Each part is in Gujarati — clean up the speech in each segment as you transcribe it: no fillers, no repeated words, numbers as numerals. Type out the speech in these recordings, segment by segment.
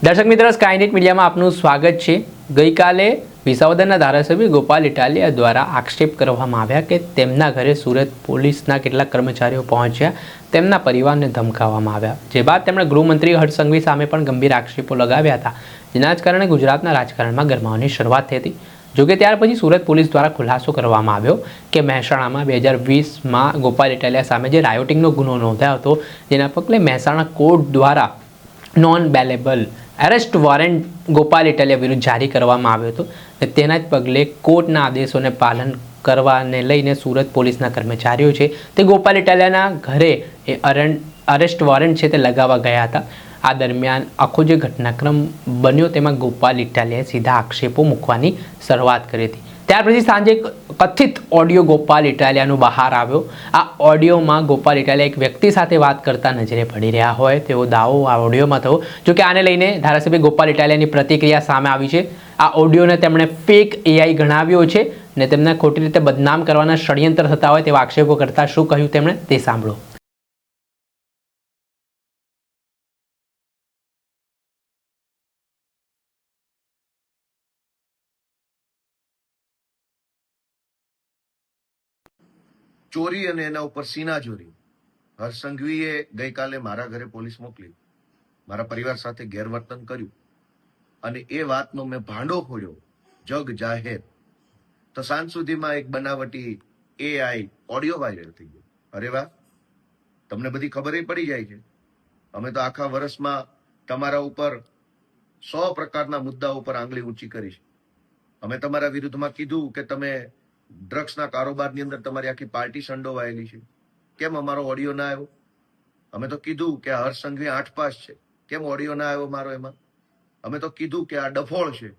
દર્શક મિત્રો, સ્કાયનેટ મીડિયામાં આપનું સ્વાગત છે। ગઈકાલે વિસાવદરના ધારાસભ્ય ગોપાલ ઇટાલિયા દ્વારા આક્ષેપ કરવામાં આવ્યા કે તેમના ઘરે સુરત પોલીસના કેટલાક કર્મચારીઓ પહોંચ્યા, તેમના પરિવારને ધમકાવવામાં આવ્યા, જે બાદ તેમણે ગૃહમંત્રી હર્ષ સંઘવી સામે પણ ગંભીર આક્ષેપો લગાવ્યા હતા, જેના જ કારણે ગુજરાતના રાજકારણમાં ગરમાવાની શરૂઆત થઈ હતી। જોકે ત્યાર પછી સુરત પોલીસ દ્વારા ખુલાસો કરવામાં આવ્યો કે મહેસાણામાં 2020માં ગોપાલ ઇટાલિયા સામે જે રાયોટિંગનો ગુનો નોંધાયો હતો, જેના પગલે મહેસાણા કોર્ટ દ્વારા non bailable arrest warrant Gopal Italia વિરુદ્ધ જારી કરવામાં આવ્યો હતો। તેના જ પગલે કોર્ટના આદેશોને પાલન કરવાને લઈને સુરત પોલીસના કર્મચારીઓ છે તે ગોપાલ ઇટાલિયાના ઘરે અરેસ્ટ વોરંટ છે તે લગાવવા ગયા હતા। આ દરમિયાન આખો જે ઘટનાક્રમ બન્યો તેમાં ગોપાલ ઇટાલિયાએ સીધા આક્ષેપો મૂકવાની શરૂઆત કરી હતી। ત્યાર પછી સાંજે કથિત ઓડિયો ગોપાલ ઇટાલિયાનો બહાર આવ્યો। આ ઓડિયોમાં ગોપાલ ઇટાલિયા એક વ્યક્તિ સાથે વાત કરતા નજરે પડી રહ્યા હોય તેવો દાવો આ ઓડિયોમાં થયો। જો કે આને લઈને ધારાસભ્ય ગોપાલ ઇટાલિયાની પ્રતિક્રિયા સામે આવી છે। આ ઓડિયોને તેમણે ફેક એઆઈ ગણાવ્યો છે અને તેમને ખોટી રીતે બદનામ કરવાના ષડયંત્ર થતા હોય તેવા આક્ષેપો કરતા શું કહ્યું તેમણે તે સાંભળો। ચોરી અને એના ઉપર સીનાચોરી હર્ષ સંઘવીએ ગઈકાલે મારા ઘરે પોલીસ મોકલી, મારા પરિવાર સાથે ગેરવર્તન કર્યું અને એ વાતનો મેં ભાંડો ફોડ્યો જગ જાહેર, તો સાંજ સુધીમાં એક બનાવટી એઆઈ ઓડિયો વાયરલ થઈ ગયો। અરે વાહ, તમને બધી ખબર પડી જાય છે। અમે તો આખા વર્ષમાં તમારા ઉપર 100 પ્રકારના મુદ્દાઓ ઉપર આંગળી ઊંચી કરી છે। અમે તમારા વિરુદ્ધમાં કીધું કે તમે ડ્રગ્સના કારોબારની અંદર તમારી આખી પાર્ટી સંડોવાયેલી છે, કેમ અમારો ઓડિયો ના આવ્યો? અમે તો કીધું કે હર્ષ સંઘવી 8 પાસ છે, કેમ ઓડિયો ના આવ્યો મારો એમાં? અમે તો કીધું કે આ ડફોળ છે,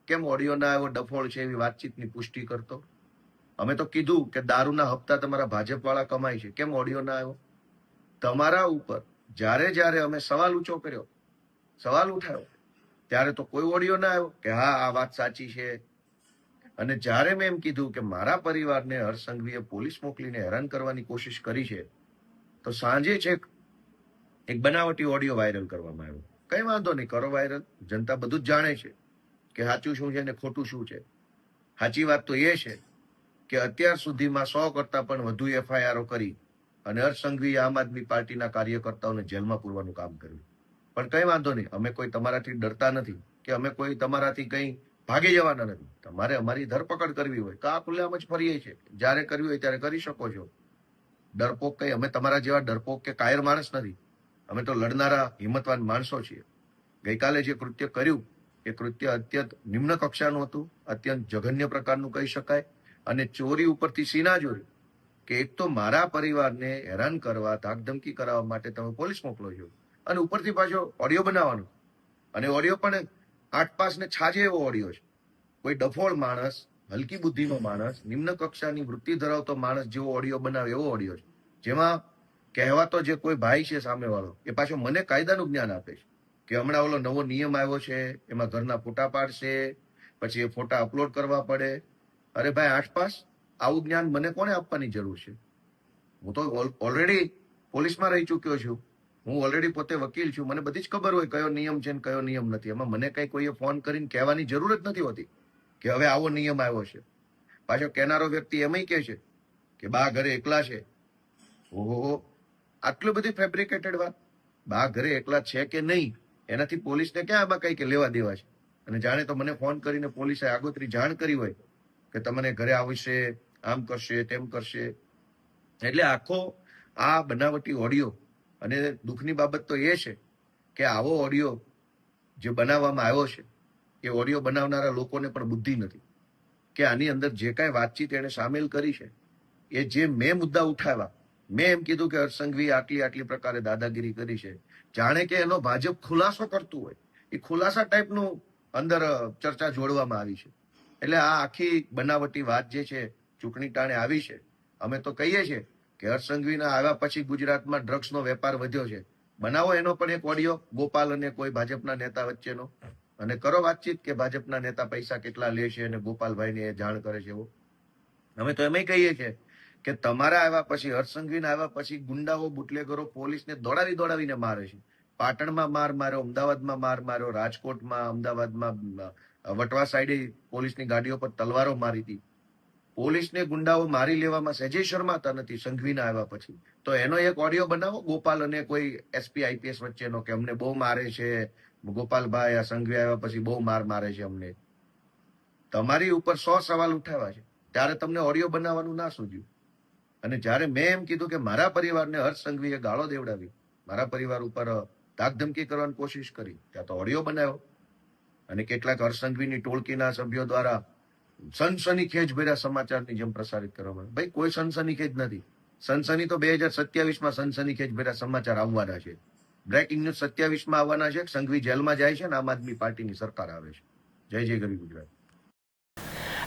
કેમ ઓડિયો ના આવ્યો? ડફોળ છે એવી વાતચીતની પુષ્ટિ કરતો। અમે તો કીધું કે દારૂના હપ્તા તમારા ભાજપ વાળા કમાય છે, કેમ ઓડિયો ના આવ્યો? તમારા ઉપર જ્યારે જ્યારે અમે સવાલ ઊંચો કર્યો, સવાલ ઉઠાવ્યો, ત્યારે તો કોઈ ઓડિયો ના આવ્યો કે હા આ વાત સાચી છે। અને જ્યારે મેં એમ કીધું કે મારા પરિવારને હર્ષ સંઘવીએ પોલીસ મોકલીને હેરાન કરવાની કોશિશ કરી છે, તો સાંજે છેક એક બનાવટી ઓડિયો વાયરલ કરવામાં આવ્યો। કઈ વાંધો નહીં, કરો વાયરલ, જનતા બધું જ જાણે છે કે સાચું શું છે ને ખોટું શું છે। સાચી વાત તો એ છે કે અત્યાર સુધીમાં 100 કરતા પણ વધુ એફઆઈઆરો કરી અને હર્ષ સંઘવીએ આમ આદમી પાર્ટીના કાર્યકર્તાઓને જેલમાં પૂરવાનું કામ કર્યું। પણ કઈ વાંધો નહીં, અમે કોઈ તમારાથી ડરતા નથી કે અમે કોઈ તમારાથી કઈ ભાગી જવાના નથી। તમારે અમારી ધરપકડ કરવી હોય તો આ ખુલ્લેઆમ જ ફરીએ છીએ, જ્યારે કરવી હોય ત્યારે કરી શકો છો। ડરપોક કઈ અમે તમારા જેવા ડરપોક કે કાયર માણસ નથી, અમે તો લડનારા હિંમતવાન માણસો છીએ। ગઈકાલે જે કૃત્ય કર્યું એ કૃત્ય અત્યંત નિમ્ન કક્ષાનું હતું, અત્યંત જઘન્ય પ્રકારનું કહી શકાય। અને ચોરી ઉપરથી સીનાચોરી કે એક તો મારા પરિવારને હેરાન કરવા, ધાકધમકી કરાવવા માટે તમે પોલીસ મોકલો છો અને ઉપરથી પાછો ઓડિયો બનાવવાનો, અને ઓડિયો પણ 8 પાસ ને છાજે એવો ઓડિયો છે। કોઈ ડફોળ માણસ, હલકી બુદ્ધિનો માણસ, નિમ્ન કક્ષાની વૃત્તિ ધરાવતો માણસ જેવો ઓડિયો બનાવે એવો ઓડિયો છે, જેમાં કહેવાતો જે કોઈ ભાઈ છે સામેવાળો એ પાછો મને કાયદાનું જ્ઞાન આપે છે કે હમણાં ઓલો નવો નિયમ આવ્યો છે, એમાં ઘરના ફોટા પાડશે, પછી એ ફોટા અપલોડ કરવા પડે। અરે ભાઈ 8 પાસ, આવું જ્ઞાન મને કોને આપવાની જરૂર છે? હું તો ઓલરેડી પોલીસમાં રહી ચૂક્યો છું, હું ઓલરેડી પોતે વકીલ છું, મને બધી જ ખબર હોય કયો નિયમ છે ને કયો નિયમ નથી। એમાં મને કઈ કોઈએ ફોન કરીને કહેવાની જરૂર જ નથી હોતી કે હવે આવો નિયમ આવ્યો છે। પાછો કહેનારો વ્યક્તિ એમય કહે છે કે બા ઘરે એકલા છે। ઓહો, આટલી બધી ફેબ્રિકેટેડ વાત? બા ઘરે એકલા છે કે નહીં એનાથી પોલીસને ક્યાં આમાં કઈ કે લેવા દેવા છે? અને જાણે તો મને ફોન કરીને પોલીસે આગોતરી જાણ કરી હોય કે તમને ઘરે આવશે, આમ કરશે, તેમ કરશે। એટલે આખો આ બનાવટી ઓડિયો, અને દુઃખની બાબત તો એ છે કે આવો ઓડિયો જે બનાવવામાં આવ્યો છે એ ઓડિયો બનાવનારા લોકોને પણ બુદ્ધિ નથી કે આની અંદર જે કાંઈ વાતચીત એને સામેલ કરી છે, એ જે મેં મુદ્દા ઉઠાવ્યા, મેં એમ કીધું કે હર્ષ સંઘવીએ આટલી પ્રકારે દાદાગીરી કરી છે, જાણે કે એનો ભાજપ ખુલાસો કરતું હોય એ ખુલાસા ટાઈપનું અંદર ચર્ચા જોડવામાં આવી છે। એટલે આ આખી બનાવટી વાત જે છે ચૂંટણી ટાણે આવી છે। અમે તો કહીએ છીએ કે હર્ષ સંઘવીના આવ્યા પછી ગુજરાતમાં ડ્રગ્સનો વેપાર વધ્યો છે, બનાવો એનો પણ એક ઓડિયો ગોપાલ અને કોઈ ભાજપના નેતા વચ્ચેનો, અને કરો વાતચીત કે ભાજપના નેતા પૈસા કેટલા લે છે અને ગોપાલભાઈને એ જાણ કરે છે એવો। અમે તો એમ કહીએ છીએ કે તમારા આવ્યા પછી, હર્ષ સંઘવીના આવ્યા પછી ગુંડાઓ, બુટલેગરો પોલીસને દોડાવીને મારે છે, પાટણમાં માર માર્યો, અમદાવાદમાં માર માર્યો, રાજકોટમાં, અમદાવાદમાં, વટવા સાઈડે પોલીસની ગાડીઓ પર તલવારો મારી હતી. પોલીસને ગુંડાઓ મારી લેવામાં સહેજે શરમાતા નથી સંઘવીના આવ્યા પછી. તો એનો એક ઓડિયો બનાવો ગોપાલ અને કોઈ એસપી આઈપીએસ વચ્ચેનો કે અમને બહુ મારે છે ગોપાલભાઈ, આ સંઘવી આવ્યા પછી બહુ મારે છે અમને. તમારી ઉપર 100 સવાલ ઉઠાવ્યા છે, ત્યારે તમને ઓડિયો બનાવવાનું ના સૂઝ્યું. અને જ્યારે મેં એમ કીધું કે મારા પરિવારને હર્ષ સંઘવીએ ગાળો દેવડાવી, મારા પરિવાર ઉપર ધાકધમકી કરવાની કોશિશ કરી, ત્યાં તો ઓડિયો બનાવ્યો. અને કેટલાક હર્ષ સંઘવીની ટોળકીના સભ્યો દ્વારા સનસનીખેજ ભર્યા સમાચારની જેમ પ્રસારિત કરવામાં. ભાઈ કોઈ સનસનીખેજ નથી. સનસની તો 2027માં સનસનીખેજ ભર્યા સમાચાર આવવાના છે. બ્રેકિંગ ન્યૂઝ 27માં આવવાના છે. સંઘવી જેલમાં જાય છે અને આમ આદમી પાર્ટીની સરકાર આવે છે. જય જય ગરવી ગુજરાત.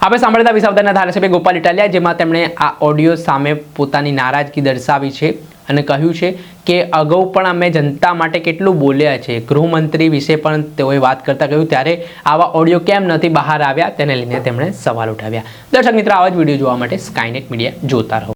આપણે સાંભળતા વિસાવદરના ધારાસભ્ય ગોપાલ ઇટાલિયા, જેમાં તેમણે આ ઓડિયો સામે પોતાની નારાજગી દર્શાવી છે અને કહ્યું છે કે અગાઉ પણ અમે જનતા માટે કેટલું બોલ્યા છે. ગૃહમંત્રી વિશે પણ તેઓએ વાત કરતા કહ્યું ત્યારે આવા ઓડિયો કેમ નથી બહાર આવ્યા તેને લઈને તેમણે સવાલ ઉઠાવ્યા. દર્શક મિત્રો, આવા જ વિડીયો જોવા માટે સ્કાયનેટ મીડિયા જોતા રહો.